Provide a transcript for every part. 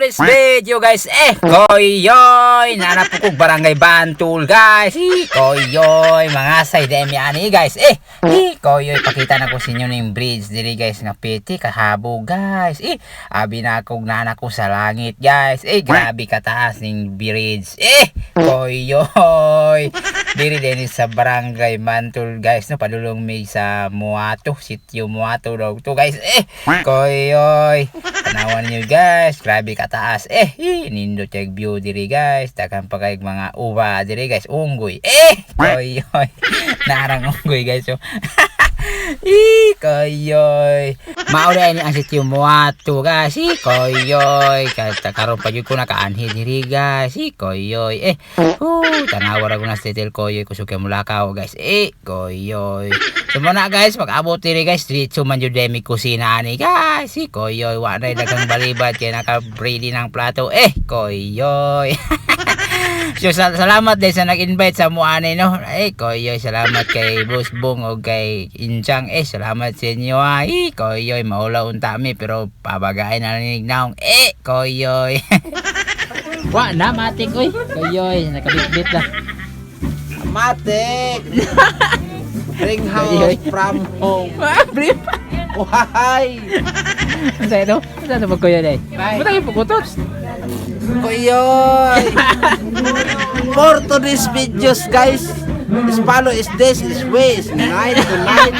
today's video guys. Koyoy nanapukog barangay Bantul guys. Koyoy mga saydemi ani guys. Koyoy pakita na ko sa inyo ng bridge diri guys nga piti kahabo guys. Abi na kog nana ko sa langit guys. Grabe kataas ning bridge. Koyoy diri din sa barangay Bantul guys, no, padulong may sa Muato, sitio Muato daw to guys. Koyoy tanawan nyo guys, grabe kataas. Nindot yung view diri guys, takang pagkaig mga uwa diri guys, unggoy. Koyoy narang unggoy guys. So koyoy maura ini ang sitio Muato guys. Koyoy karon pa jud ko nakaanhi diri guys. Koyoy tanawar ako na titil koyoy kusog kay mulakaw guys. Koyoy sumana guys, mag-abot diri guys, diretso man jud demi kusina ani guys. Koyoy wa na dagang balibad kay naka-ready ng plato. Koyoy so salamat din sa nag-invite sa muanay, no. Koyoy salamat kay Boss Bong o kay Inchang. Salamat sa inyo ha. Koyoy maulaw unta mi pero pabagain na ning naong. Koyoy wa na matik oy. Koyoy nakabitbit na matik. Bring house from home. Brief. Why? Ano ito? Ano ba koyoy day? Ba't ang ipukutot? Koyoy. For today's videos guys, is follow is this is ways night to night.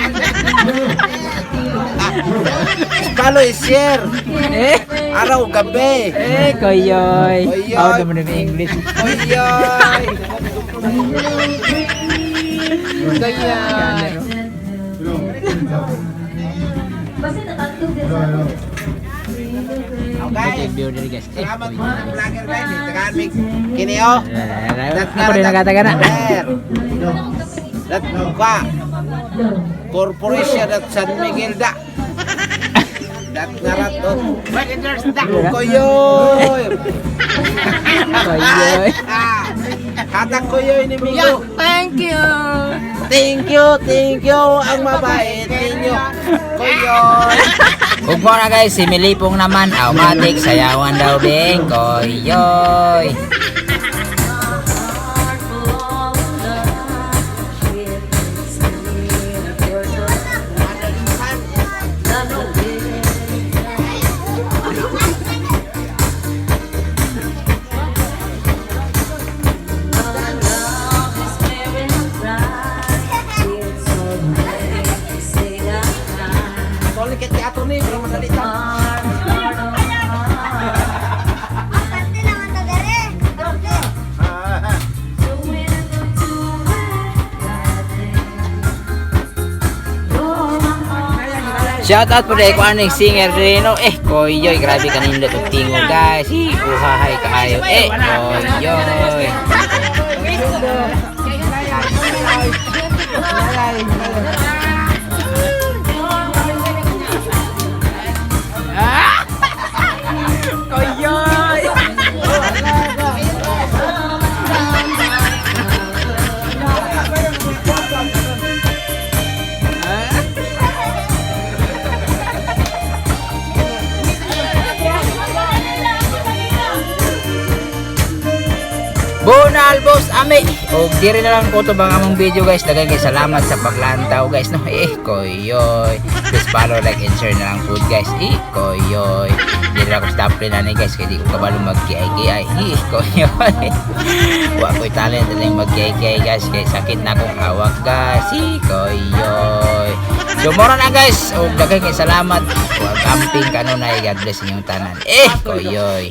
Is follow is share. Araw gabi. Koyoy. Koyoy. Ako naman ng English. Koyoy. Koyoy. Okay. Salamat po ng vlogger guys. Tagaan mig kini oh. Ako rin nagataga na. Dat ka. Corporation at San Miguel da. Dat ngarat oh. Regulars da. Koyoy. Koyoy. Hatak koyoy ni Migo. Thank you. Thank you. Ang mabait ninyo. Koyoy. Ug mo na guys, si Milipong naman automatic sayawan daw din. Koyoy. Soalnya kayak teater nih, belum ada lihat. Shoutout po dahil ko anong singer din, no. Koyoy, grabe kanina itong tingo guys. Uhahay kaayo. Koyoy. Koyoy. Bonal boss ame. O diri na lang po to bang among video guys. Daghang kay salamat sa paglantaw guys, no. Koyoy. Please follow, like and share na lang po guys. Koyoy. Diri ako stop rin na ni guys kay di ko kabalo mag-kiay-kiay. Koyoy. Wa ko'y talent din mag-kiay-kiay guys kay sakit na akong hawak guys. Koyoy. So mora na guys. O daghang kay salamat. Wa camping kanon ay God bless inyong tanan. Koyoy.